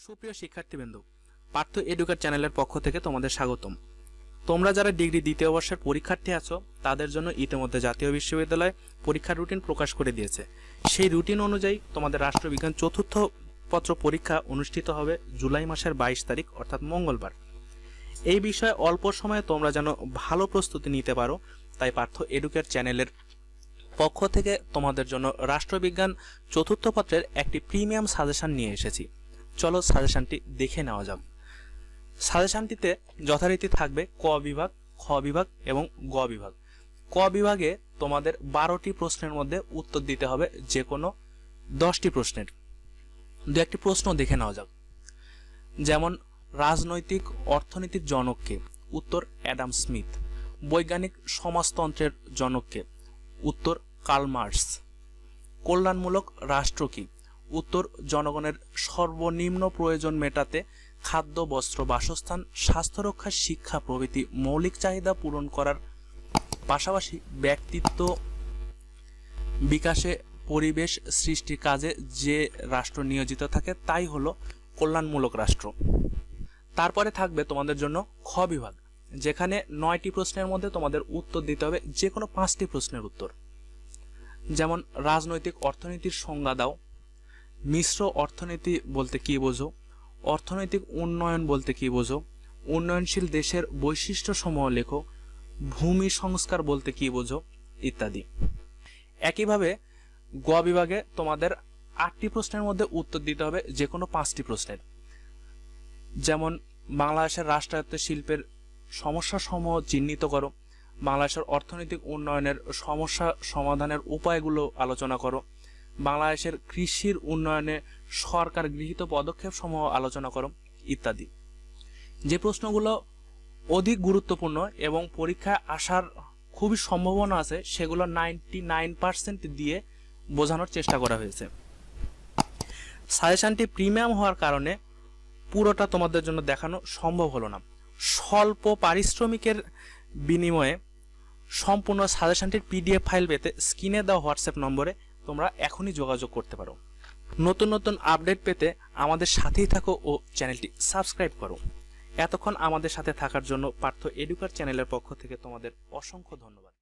সুপ্রিয় শিক্ষার্থীবৃন্দ, পার্থ এডুকেট চ্যানেলের পক্ষ থেকে তোমাদের স্বাগতম। তোমরা যারা ডিগ্রি দ্বিতীয় বর্ষের পরীক্ষার্থী আছো তাদের জন্য ইতিমধ্যে জাতীয় বিশ্ববিদ্যালয় পরীক্ষার রুটিন প্রকাশ করে দিয়েছে। সেই রুটিন অনুযায়ী তোমাদের রাষ্ট্রবিজ্ঞান চতুর্থ পত্র পরীক্ষা অনুষ্ঠিত হবে জুলাই মাসের 22 তারিখ অর্থাৎ মঙ্গলবার। এই বিষয়ে অল্প সময়ে তোমরা যেন ভালো প্রস্তুতি নিতে পারো, তাই পার্থ এডুকেট চ্যানেলের পক্ষ থেকে তোমাদের জন্য রাষ্ট্রবিজ্ঞান চতুর্থ পত্রের একটি প্রিমিয়াম সাজেশন নিয়ে এসেছি। চলো সাজেশনটি দেখে নেওয়া যাক। সাজেশনটিতে যথারীতি থাকবে ক বিভাগ, খ বিভাগ এবং গ বিভাগ। ক বিভাগে তোমাদের 12টি প্রশ্নের মধ্যে উত্তর দিতে হবে যে কোনো 10টি প্রশ্নের। দু একটি প্রশ্ন দেখে নেওয়া যাক। যেমন রাজনৈতিক অর্থনীতির জনককে, উত্তর অ্যাডাম স্মিথ। বৈজ্ঞানিক সমাজতন্ত্রের জনককে, উত্তর কার্ল মার্কস। কল্যাণমূলক রাষ্ট্র কি, উত্তর জনগণের সর্বনিম্ন প্রয়োজন মেটাতে খাদ্য, বস্ত্র, বাসস্থান, স্বাস্থ্য রক্ষা, শিক্ষা প্রভৃতি মৌলিক চাহিদা পূরণ করার পাশাপাশি ব্যক্তিত্ব বিকাশে পরিবেশ সৃষ্টির কাজে যে রাষ্ট্র নিয়োজিত থাকে তাই হলো কল্যাণমূলক রাষ্ট্র। তারপরে থাকবে তোমাদের জন্য খ বিভাগ, যেখানে 9টি প্রশ্নের মধ্যে তোমাদের উত্তর দিতে হবে যে কোনো 5টি প্রশ্নের উত্তর। যেমন রাজনৈতিক অর্থনীতির সংজ্ঞা দাও, মিশ্র অর্থনীতি বলতে কি বোঝো, অর্থনৈতিক উন্নয়ন বলতে কি বোঝো, উন্নয়নশীল দেশের বৈশিষ্ট্য সমূহ লেখো, ভূমি সংস্কার বলতে কি বোঝো ইত্যাদি। একইভাবে গ বিভাগে তোমাদের 8টি প্রশ্নের মধ্যে উত্তর দিতে হবে যে কোনো 5টি প্রশ্নের। যেমন বাংলাদেশের রাষ্ট্রায়ত্ত শিল্পের সমস্যা সমূহ চিহ্নিত করো, বাংলাদেশের অর্থনৈতিক উন্নয়নের সমস্যা সমাধানের উপায়গুলো আলোচনা করো, বাংলাদেশের কৃষির উন্নয়নে সরকার গৃহীত পদক্ষেপ সমূহ আলোচনা করো ইত্যাদি। যে প্রশ্নগুলো অধিক গুরুত্বপূর্ণ এবং পরীক্ষায় আসার খুবই সম্ভাবনা আছে সেগুলো 99% দিয়ে বোঝানোর চেষ্টা করা হয়েছে। সাজেশনটি প্রিমিয়াম হওয়ার কারণে পুরোটা তোমাদের জন্য দেখানো সম্ভব হলো না। স্বল্প পারিশ্রমিকের বিনিময়ে সম্পূর্ণ সাজেশনটির PDF ফাইল পেতে স্ক্রিনে দেওয়া হোয়াটসঅ্যাপ নম্বরে তোমরা এখনই যোগাযোগ করতে পারো। নতুন নতুন আপডেট পেতে আমাদের সাথেই থাকো ও চ্যানেলটি সাবস্ক্রাইব করো। এতক্ষণ আমাদের সাথে থাকার জন্য পার্থ এডুকেট চ্যানেলের পক্ষ থেকে তোমাদের অসংখ্য ধন্যবাদ।